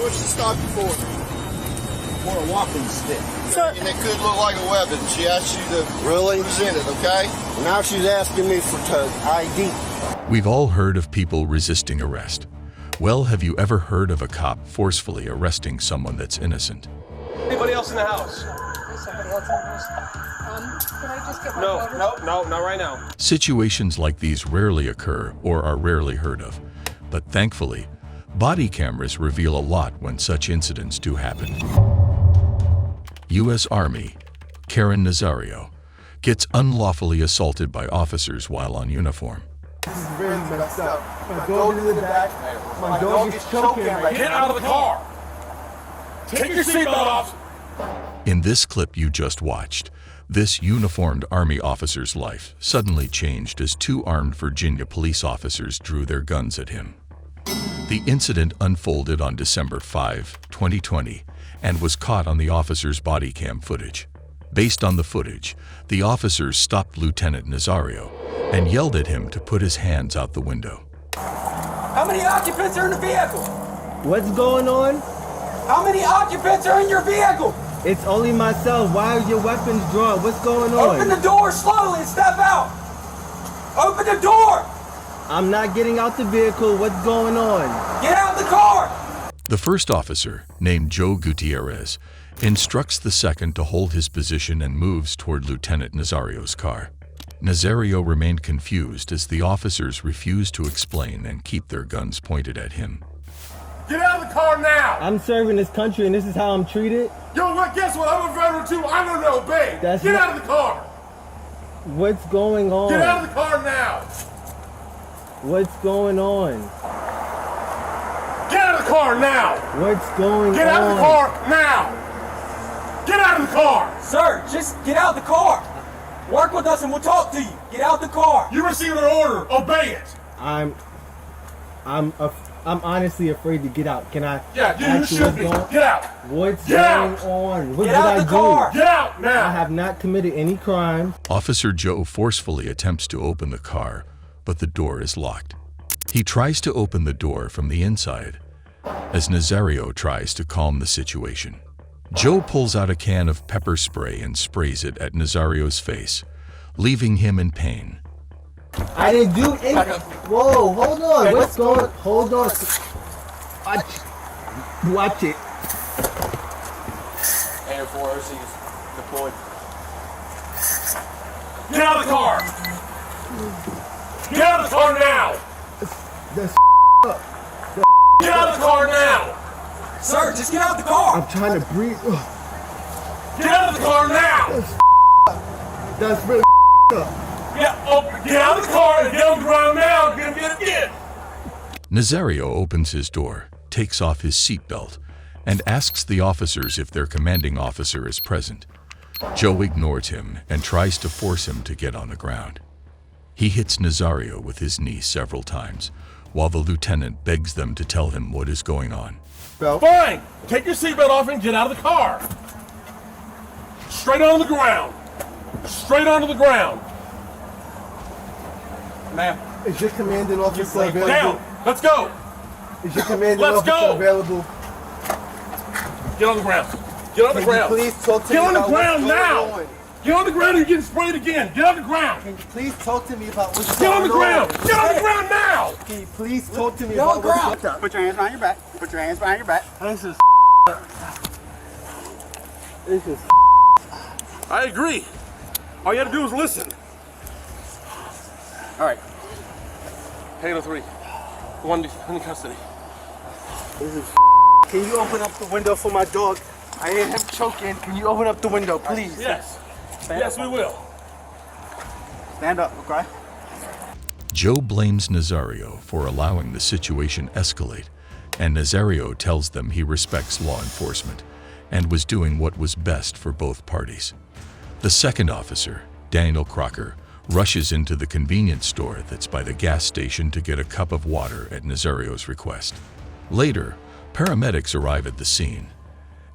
what she stopped you for? For a walking stick. And it could look like a weapon. She asked you to present it, okay? Now she's asking me for ID. We've all heard of people resisting arrest. Well, have you ever heard of a cop forcefully arresting someone that's innocent? Anybody else in the house? Somebody else in the house. Can I just get my No, not right now. Situations like these rarely occur or are rarely heard of. But thankfully, body cameras reveal a lot when such incidents do happen. U.S. Army Karen Nazario gets unlawfully assaulted by officers while on uniform. This is really messed up. My dog is in the back. My dog is choking right now. Get out of the car! Take your seatbelt off! In this clip you just watched, this uniformed Army officer's life suddenly changed as two armed Virginia police officers drew their guns at him. The incident unfolded on December 5, 2020, and was caught on the officer's body cam footage. Based on the footage, the officers stopped Lieutenant Nazario and yelled at him to put his hands out the window. How many occupants are in the vehicle? What's going on? How many occupants are in your vehicle? It's only myself. Why are your weapons drawn? What's going on? Open the door slowly and step out. Open the door. I'm not getting out the vehicle. What's going on? Get out the car. The first officer, named Joe Gutierrez, instructs the second to hold his position and moves toward Lieutenant Nazario's car. Nazario remained confused as the officers refused to explain and keep their guns pointed at him. Get out of the car now! I'm serving this country and this is how I'm treated? Yo, what? Guess what? I'm a veteran too. I don't know, babe. Get out of the car! What's going on? Get out of the car now! What's going on? Get out of the car now! What's going on? Get out of the car now! Get out of the car! Sir, just get out the car. Work with us and we'll talk to you. Get out the car. You received an order. Obey it. I'm honestly afraid to get out. Can I? Yeah, you should be. Get out. What's going on? What Get did out I the car. do? Get out now. I have not committed any crime. Officer Joe forcefully attempts to open the car, but the door is locked. He tries to open the door from the inside, as Nazario tries to calm the situation. Joe pulls out a can of pepper spray and sprays it at Nazario's face, leaving him in pain. I didn't do anything. Whoa, hold on. Hey, What's going on? Hold on. Watch it. Air 4 OCs deployed. Get out of the car. Get out of the car now. That's Get out of the car now. Sir, just get out the car. I'm trying to breathe. Get out of the car now. That's really Get out of the car and get on the ground now. Get it. Nazario opens his door, takes off his seatbelt, and asks the officers if their commanding officer is present. Joe ignores him and tries to force him to get on the ground. He hits Nazario with his knee several times, while the lieutenant begs them to tell him what is going on. Fine. Take your seatbelt off and get out of the car. Straight onto the ground. Straight onto the ground. Ma'am. Is your commanding officer available? Down. Let's go. Is your commanding Let's officer go. available? Get on the ground. Get on the ground. Please talk to Get me on the about ground what's now. going on. Get on the ground and you're getting sprayed again. Get on the ground. Can you please talk to me about what's Get on going the ground. on? Get on the ground now. Can you please talk to me Get on about the what's ground. going on? Put your hands behind your back. Put your hands behind your back. This is I agree. All you have to do is listen. All right. Halo 3. One in custody. Can you open up the window for my dog? I hear him choking. Can you open up the window, please? Yes. Yes, we will. Stand up, okay? Joe blames Nazario for allowing the situation escalate, and Nazario tells them he respects law enforcement and was doing what was best for both parties. The second officer, Daniel Crocker, rushes into the convenience store that's by the gas station to get a cup of water at Nazario's request. Later, paramedics arrive at the scene,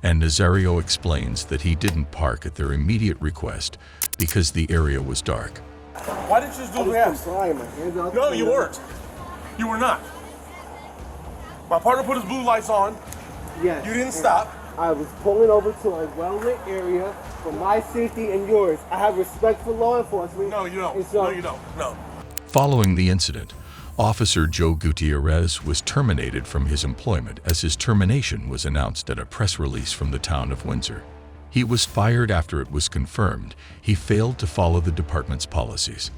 and Nazario explains that he didn't park at their immediate request because the area was dark. Why didn't you just do this? Sorry, my hands out. No, you weren't. You were not. My partner put his blue lights on. Yes. You didn't and stop. I was pulling over to a well-lit area for my safety and yours. I have respect for law enforcement. No, you don't. And so, No, you don't. No. Following the incident, Officer Joe Gutierrez was terminated from his employment as his termination was announced at a press release from the town of Windsor. He was fired after it was confirmed he failed to follow the department's policies.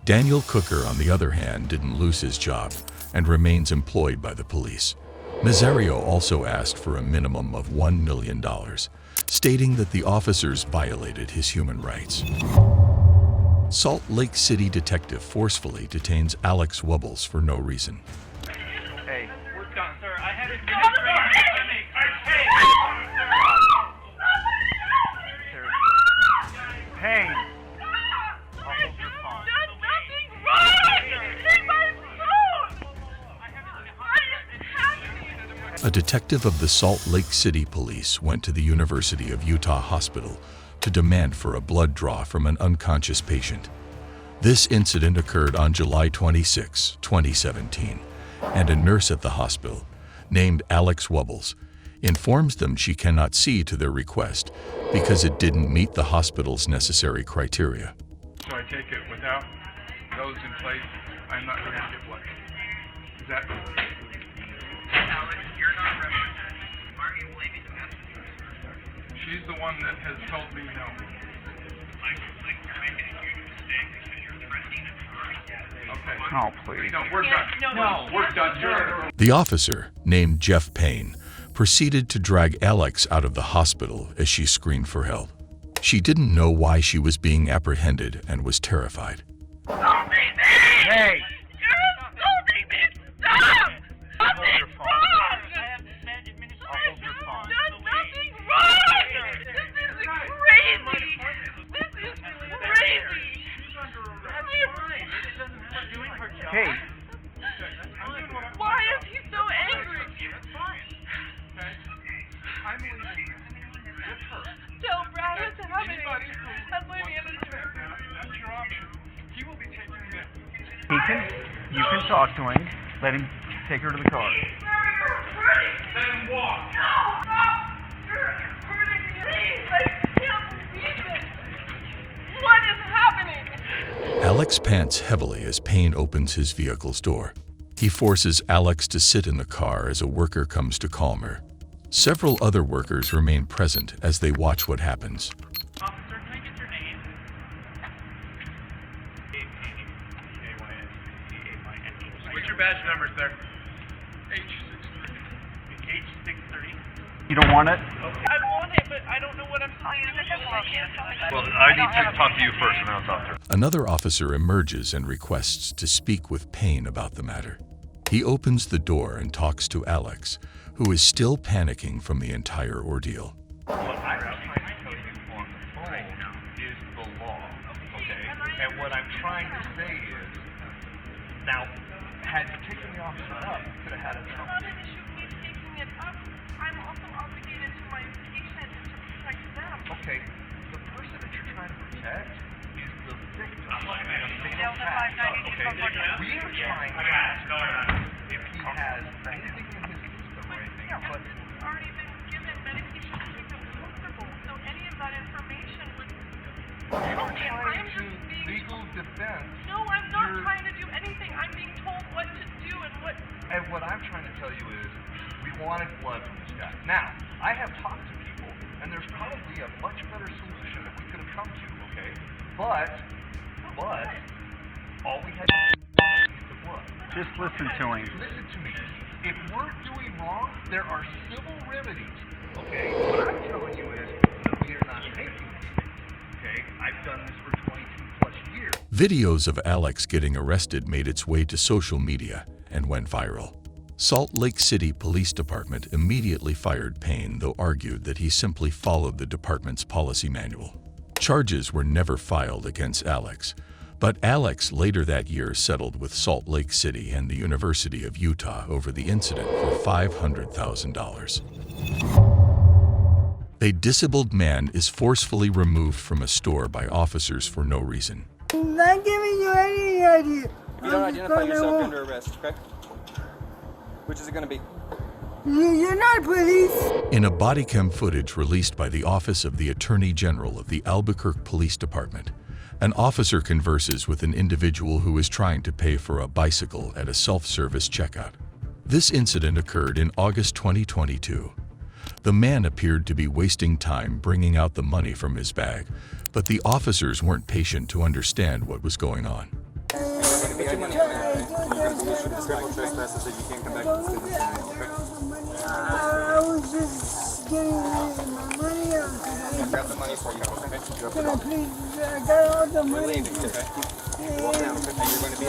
Daniel Cooker, on the other hand, didn't lose his job and remains employed by the police. Nazario also asked for a minimum of $1 million, stating that the officers violated his human rights. Salt Lake City detective forcefully detains Alex Wubbles for no reason. Hey. We're done, sir. I had it. Hey. I'll hold your phone. There's nothing wrong! Leave my phone! What is happening? A detective of the Salt Lake City Police went to the University of Utah Hospital to demand for a blood draw from an unconscious patient. This incident occurred on July 26, 2017, and a nurse at the hospital, named Alex Wubbles, informs them she cannot see to their request because it didn't meet the hospital's necessary criteria. So I take it without those in place, I'm not going to get blood. Is that... Alex, you're not represented. Why are you blaming the messenger? She's the one that has told me no. You're making a huge mistake because you're threatening a Okay. Oh, please. No, we're done. No, we're done. You're... The officer, named Jeff Payne, proceeded to drag Alex out of the hospital as she screamed for help. She didn't know why she was being apprehended and was terrified. Hey! You're assaulting me! Stop! Nothing's wrong! There's nothing wrong! This is crazy! This is crazy! Hey. Why is he so angry? I'm leaving with her. Tell Brad what's happening. I'm leaving in the trip. That's your option. He will be taking them. You can talk to him. Let him take her to the car. Then walk. You're hurting me. Please, I can't believe it. What is happening? Alex pants heavily as Payne opens his vehicle's door. He forces Alex to sit in the car as a worker comes to calm her. Several other workers remain present as they watch what happens. Officer, can I get your name? What's your badge number, sir? H630. You don't want it? I want it, but I don't know what I'm supposed to do. Well, I need to talk to you first, and then I'll talk to her. Another officer emerges and requests to speak with Payne about the matter. He opens the door and talks to Alex, who is still panicking from the entire ordeal. What I'm trying to tell you on the phone is the law, okay? And what I'm trying to say is, now, had you taken the officer up, you could have had a It's not an issue of me taking it up. I'm also obligated to my patient and to protect them. Okay, the person that you're trying to protect is the victim. Delta 592 from Portland. We are trying to determine if he has anything in his system or anything, but He's already been given medication to keep him comfortable, so any of that information would help me. I'm trying to just being... legal defense. No, I'm not You're- trying to do anything. I'm being told what to do and what... And what I'm trying to tell you is, we wanted blood from this guy. Now, I have talked to people, and there's probably a much better solution that we could have come to, okay? But, all we had to do is the blood. Just listen to him. Listen to me. If we're doing wrong, there are civil remedies, okay? What I'm telling you is that we are not taking this, okay? I've done this for 22 plus years. Videos of Alex getting arrested made its way to social media and went viral. Salt Lake City Police Department immediately fired Payne, though argued that he simply followed the department's policy manual. Charges were never filed against Alex, but Alex later that year settled with Salt Lake City and the University of Utah over the incident for $500,000. A disabled man is forcefully removed from a store by officers for no reason. I'm not giving you any idea. If you don't identify yourself, you're under arrest, okay? Which is it going to be? You're not police. In a bodycam footage released by the Office of the Attorney General of the Albuquerque Police Department, an officer converses with an individual who is trying to pay for a bicycle at a self-service checkout. This incident occurred in August 2022. The man appeared to be wasting time bringing out the money from his bag, but the officers weren't patient to understand what was going on. I was just getting my money out. Grab the money for you, okay? Can I please? I got all the money. Leaving, okay? Walk down, okay? You're going to be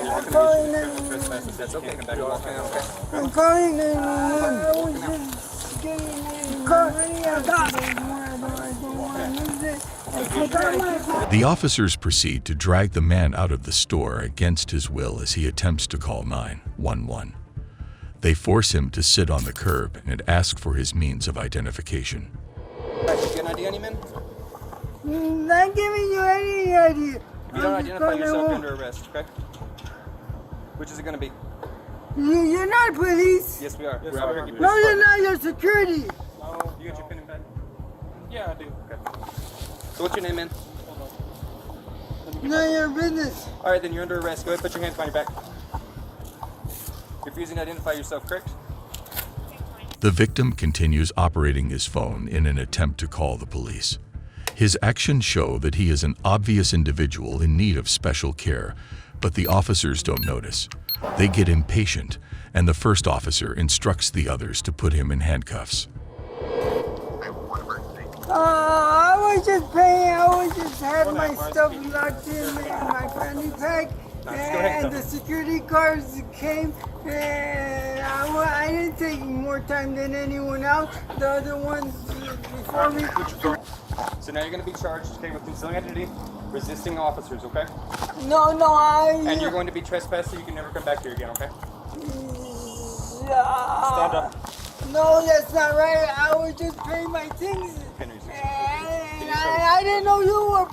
I'm calling 911. That's okay. Come back and walk down, okay? I'm calling 911. I was just getting my money out. I don't want to lose it. I got my The officers proceed to drag the man out of the store against his will as he attempts to call 911. They force him to sit on the curb and ask for his means of identification. You get an ID, any man? Not giving you any idea. If you don't identify yourself, you're under arrest, okay? Which is it going to be? You're not police. Yes, we are. We're Albuquerque Police No, you're Department. not. You're security. No, you got your pen and pad? Yeah, I do. Okay. So what's your name, man? None of your business. All right, then you're under arrest. Go ahead, put your hands behind your back. Refusing to identify yourself, correct? The victim continues operating his phone in an attempt to call the police. His actions show that he is an obvious individual in need of special care, but the officers don't notice. They get impatient, and the first officer instructs the others to put him in handcuffs. I was just paying. I was just had my stuff locked in my fanny pack, and the security guards came, and I didn't take more time than anyone else. The other ones before me. So now you're going to be charged, okay, with concealing identity, resisting officers, okay? No, And you're going to be trespassed, so you can never come back here again, okay? Stand up. No, that's not right. I was just paying my things. And I didn't know you were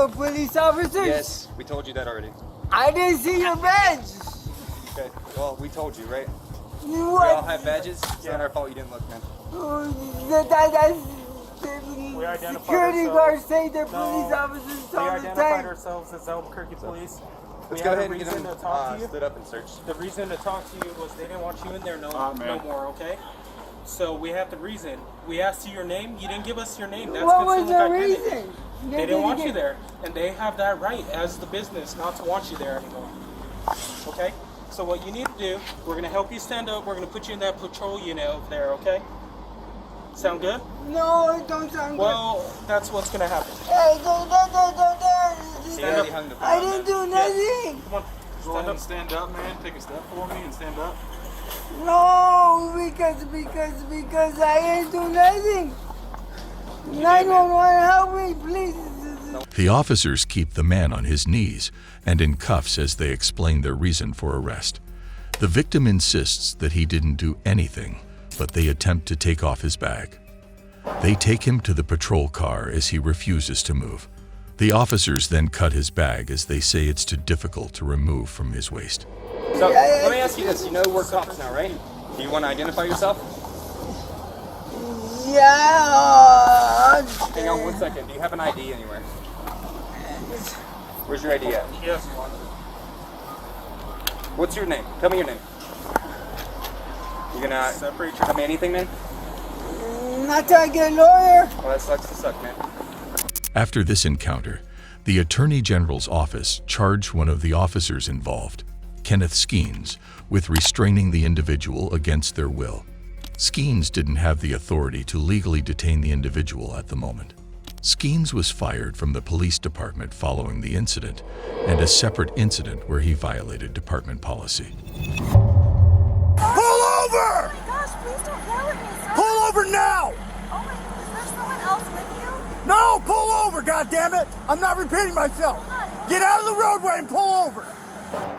police officers. Yes, we told you that already. I didn't see your badge. Okay, well, we told you, right? We What? all have badges. It's not our fault you didn't look, man. The security guards say they're police officers all the time. ourselves as Albuquerque Police. Let's go ahead and get them stood up and search. The reason to talk to you was they didn't want you in there no more, okay? So we have the reason. We asked you your name. You didn't give us your name. That's What was concealing the identity. reason? They didn't want you there, and they have that right as the business not to want you there anymore. Okay? So what you need to do, we're gonna help you stand up. We're gonna put you in that patrol unit over there. Okay? Sound good? No, it don't sound Well, that's what's gonna happen. good. Hey, don't. Stand up. I didn't do nothing. Come on. Go ahead and stand up, man. Take a step for me and stand up. No, because I didn't do nothing. 911, help me, please. The officers keep the man on his knees and in cuffs as they explain their reason for arrest. The victim insists that he didn't do anything, but they attempt to take off his bag. They take him to the patrol car as he refuses to move. The officers then cut his bag as they say it's too difficult to remove from his waist. So, let me ask you this. You know we're cops now, right? Do you want to identify yourself? Yeah. Hang on 1 second. Do you have an ID anywhere? Where's your ID at? Yes. What's your name? Tell me your name. You gonna Separate tell me anything, man? Not till I get a lawyer. Well, that sucks to suck, man. After this encounter, the Attorney General's office charged one of the officers involved, Kenneth Skeens, with restraining the individual against their will. Skeens didn't have the authority to legally detain the individual at the moment. Skeens was fired from the police department following the incident and a separate incident where he violated department policy. Pull over! Oh my gosh, please don't yell at me, sir. Pull over now! Oh my, is there someone else with you? No, pull over, goddammit! I'm not repeating myself. Get out of the roadway and pull over!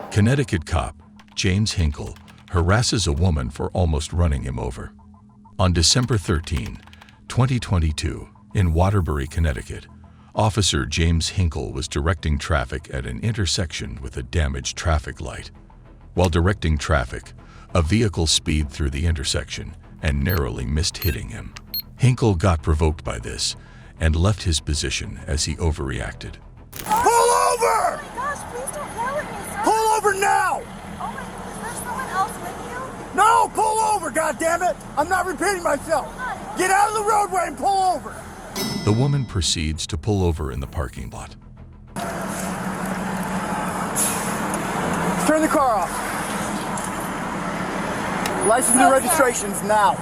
Connecticut cop James Hinkle harasses a woman for almost running him over. On December 13, 2022, in Waterbury, Connecticut, Officer James Hinkle was directing traffic at an intersection with a damaged traffic light. While directing traffic, A vehicle speeded through the intersection and narrowly missed hitting him. Hinkle got provoked by this and left his position as he overreacted. Pull over! Oh my gosh, please don't yell at me, sir. Pull over now! Oh my, is there someone else with you? No, pull over, goddammit! I'm not repeating myself. Get out of the roadway and pull over. The woman proceeds to pull over in the parking lot. Turn the car off. License and registrations now.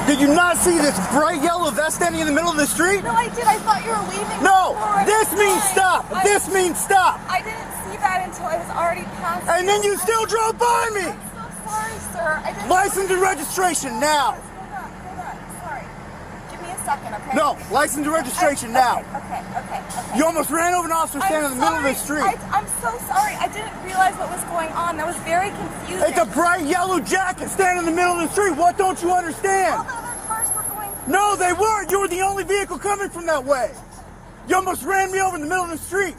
Did you not see this bright yellow vest standing in the middle of the street? No, I did. I thought you were waving. No, this means stop. This means stop. I didn't see that until I was already past. And then you still drove by me. I'm so sorry, sir. I didn't. License and registration now. Hold on. Sorry. Give me a second, okay? No, license and registration now. Okay. You almost ran over an officer standing in the middle of the street. I'm so sorry. I didn't realize what was going on. That was very confusing. It's a bright yellow jacket standing in the middle of the street. What don't you understand? All the other cars were going. No, they weren't. You were the only vehicle coming from that way. You almost ran me over in the middle of the street.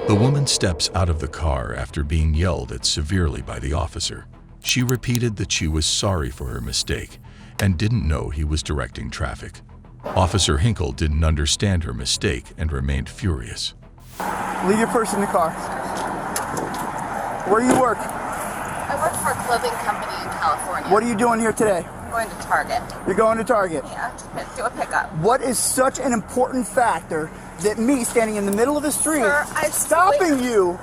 The woman steps out of the car after being yelled at severely by the officer. She repeated that she was sorry for her mistake and didn't know he was directing traffic. Officer Hinkle didn't understand her mistake and remained furious. Leave your purse in the car. Where do you work? I work for a clothing company in California. What are you doing here today? I'm going to Target. You're going to Target? Yeah, to do a pickup. What is such an important factor that me standing in the middle of the street, Sir, stopping you,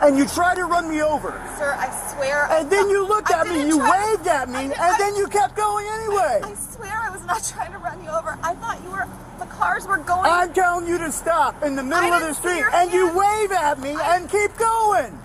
and you try to run me over? Sir, I swear. And then you looked at me, you waved at me, and then you kept going anyway. I swear I was not trying to run you over. I thought you were. The cars were going. I'm telling you to stop in the middle of the street, and you wave at me and keep going.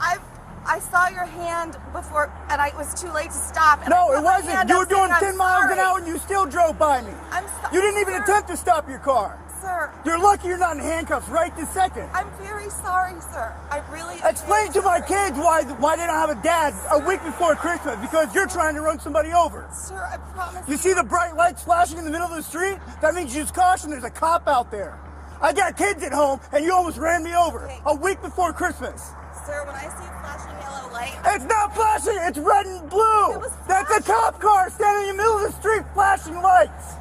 I saw your hand before, and it was too late to stop. And No, I it wasn't. You were doing 10 miles an sorry. hour and you still drove by me. I'm sorry. You didn't even attempt to stop your car. Sir. You're lucky you're not in handcuffs right this second. I'm very sorry, sir. I really. Explain to my kids why they don't have a dad a week before Christmas, because you're trying to run somebody over. Sir, I promise. You see the bright lights flashing in the middle of the street? That means use caution. There's a cop out there. I got kids at home, and you almost ran me over a week before Christmas. Sir, when I see a flashing yellow light. It's not flashing. It's red and blue. That's a cop car standing in the middle of the street flashing lights.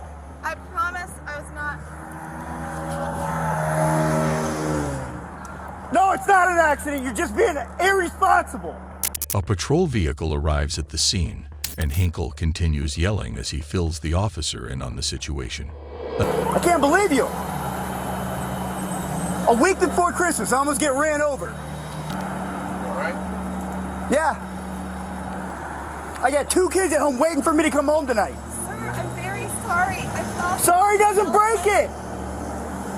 I promise I was not. No, it's not an accident. You're just being irresponsible. A patrol vehicle arrives at the scene, and Hinkle continues yelling as he fills the officer in on the situation. I can't believe you. A week before Christmas, I almost get ran over. All right? Yeah. I got 2 kids at home waiting for me to come home tonight. Sir, I'm very sorry. I thought. Sorry doesn't break it.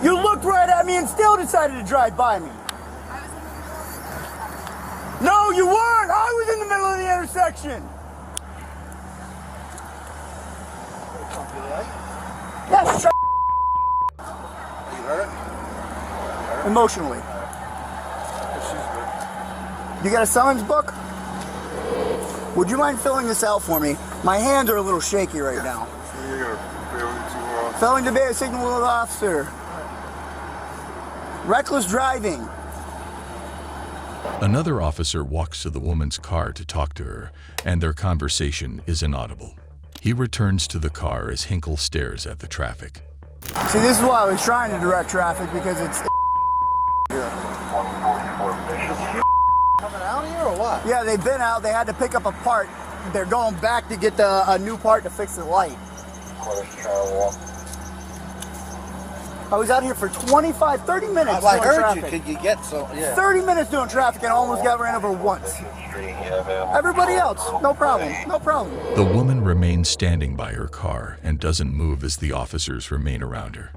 You looked right at me and still decided to drive by me. No, you weren't. I was in the middle of the intersection. Yes. You hurt? Emotionally. You got a summons book? Would you mind filling this out for me? My hands are a little shaky right now. Failing to obey a signal of the officer. Reckless driving. Another officer walks to the woman's car to talk to her, and their conversation is inaudible. He returns to the car as Hinkle stares at the traffic. See, this is why I was trying to direct traffic, because it's Coming out here or what? Yeah, they've been out. They had to pick up a part. They're going back to get a new part to fix the light. I was out here for 30 minutes I doing heard traffic. you. Could you get so? Yeah. 30 minutes doing traffic and almost got ran over once. Everybody else, no problem, no problem. The woman remains standing by her car and doesn't move as the officers remain around her.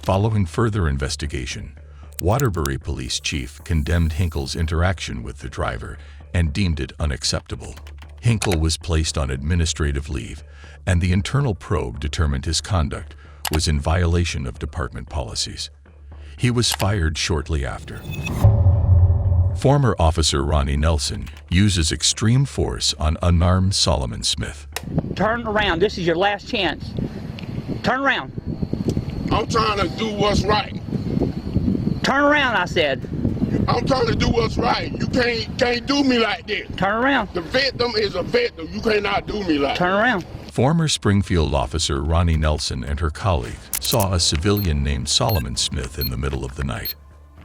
Following further investigation, Waterbury Police Chief condemned Hinkle's interaction with the driver and deemed it unacceptable. Hinkle was placed on administrative leave, and the internal probe determined his conduct was in violation of department policies. He was fired shortly after. Former Officer Ronnie Nelson uses extreme force on unarmed Solomon Smith. Turn around. This is your last chance. Turn around. I'm trying to do what's right. Turn around, I said. I'm trying to do what's right. You can't do me like this. Turn around. The victim is a victim. You cannot do me like Turn around. Former Springfield officer Ronnie Nelson and her colleague saw a civilian named Solomon Smith in the middle of the night.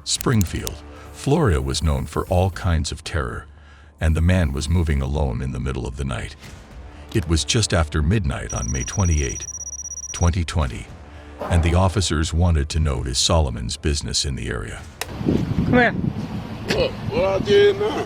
Springfield, Florida was known for all kinds of terror, and the man was moving alone in the middle of the night. It was just after midnight on May 28, 2020, and the officers wanted to know his Solomon's business in the area. Come here. What I did now?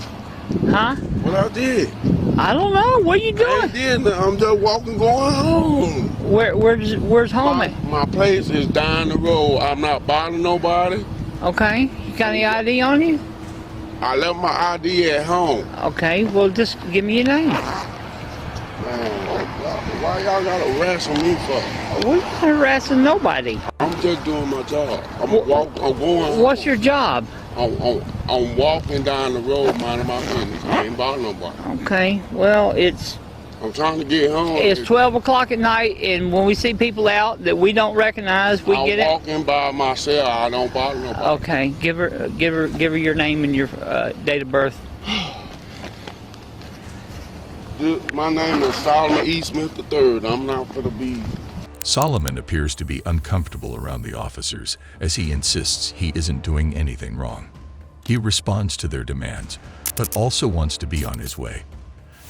Huh? What I did? I don't know. What are you doing? I did. I'm just walking, going home. Where's home at? My place is down the road. I'm not bothering nobody. Okay. You got any ID on you? I left my ID at home. Okay. Well, just give me your name. Man, why y'all gotta harass me for? We're not harassing nobody. I'm just doing my job. I'm going. What's your job? I'm walking down the road, minding my business. I ain't bothering nobody. Okay. Well, I'm trying to get home. It's 12 o'clock at night, and when we see people out that we don't recognize, we get it. I'm walking by myself. I don't bother nobody. Okay. Give her your name and your date of birth. My name is Solomon E. Smith III. I'm not for the be. Solomon appears to be uncomfortable around the officers as he insists he isn't doing anything wrong. He responds to their demands, but also wants to be on his way.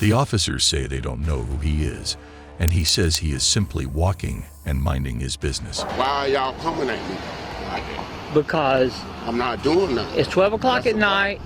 The officers say they don't know who he is, and he says he is simply walking and minding his business. Why are y'all coming at me like that? Because I'm not doing that. It's 12 o'clock at night,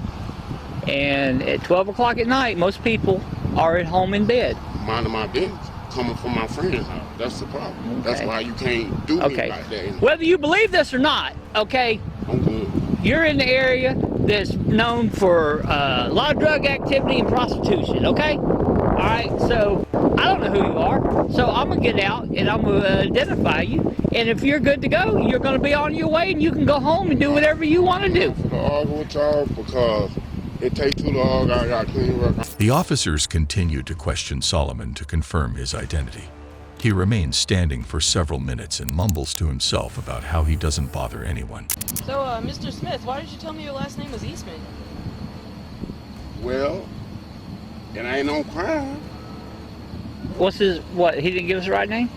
and at 12 o'clock at night, most people are at home in bed. Minding my business. Coming from my friend's house. That's the problem. Okay. That's why you can't do me like that. Whether you believe this or not, okay? I'm good. You're in the area that's known for a lot of drug activity and prostitution, okay? All right, so I don't know who you are, so I'm gonna get out and I'm gonna identify you. And if you're good to go, you're gonna be on your way and you can go home and do whatever you want to do. I'm gonna argue with y'all because it takes too long. I got clean work. The officers continue to question Solomon to confirm his identity. He remains standing for several minutes and mumbles to himself about how he doesn't bother anyone. So, Mr. Smith, why did you tell me your last name was Eastman? Well, it ain't no crime. What? He didn't give us the right name?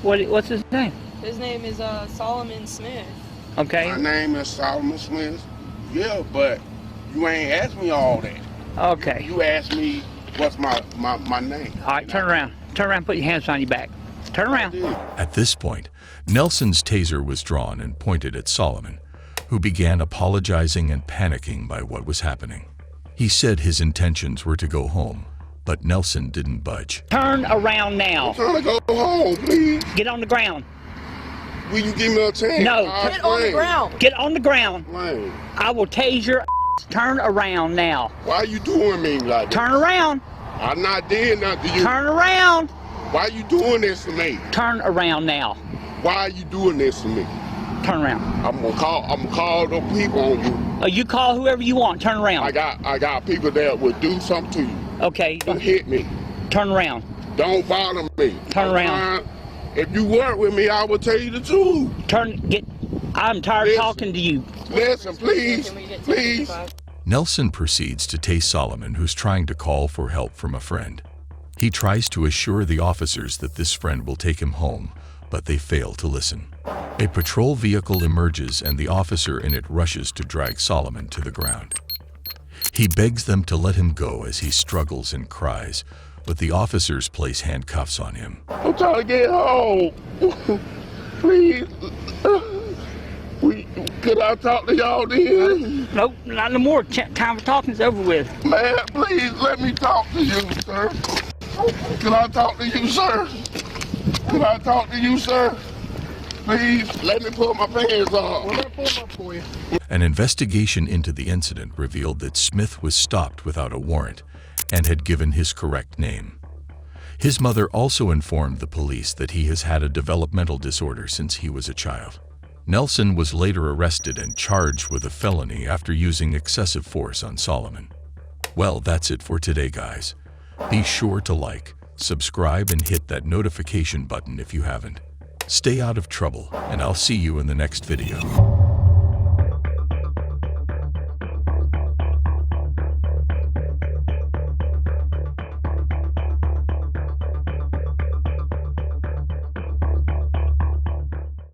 What's his name? His name is Solomon Smith. Okay. My name is Solomon Smith. Yeah, but you ain't asked me all that. Okay. You asked me what's my name. All right, turn around. Turn around, put your hands behind your back. Turn around. At this point, Nelson's taser was drawn and pointed at Solomon, who began apologizing and panicking by what was happening. He said his intentions were to go home, but Nelson didn't budge. Turn around now. I'm trying to go home, please. Get on the ground. Will you give me a chance? No. Get on the ground. Get on the ground. Man. I will tase your ass. Turn around now. Why are you doing me like that? Turn around. I'm not doing nothing to you. Turn around. Why are you doing this to me? Turn around now. Why are you doing this to me? Turn around. I'm gonna call the people on you. You call whoever you want. Turn around. I got people that would do something to you. Okay. To hit me. Turn around. Don't bother me. Turn around. If you work with me, I will tell you the truth. I'm tired of talking to you. Listen, please. Nelson proceeds to tase Solomon, who's trying to call for help from a friend. He tries to assure the officers that this friend will take him home, but they fail to listen. A patrol vehicle emerges and the officer in it rushes to drag Solomon to the ground. He begs them to let him go as he struggles and cries, but the officers place handcuffs on him. I'm trying to get home. Please. Could I talk to y'all then? Nope, not no more. Time for talking's over with. Man, please let me talk to you, sir. Can I talk to you, sir? Can I talk to you, sir? Please, let me put my pants on. Let me pull them up for you. An investigation into the incident revealed that Smith was stopped without a warrant and had given his correct name. His mother also informed the police that he has had a developmental disorder since he was a child. Nelson was later arrested and charged with a felony after using excessive force on Solomon. Well, that's it for today, guys. Be sure to like, subscribe, and hit that notification button if you haven't. Stay out of trouble, and I'll see you in the next video.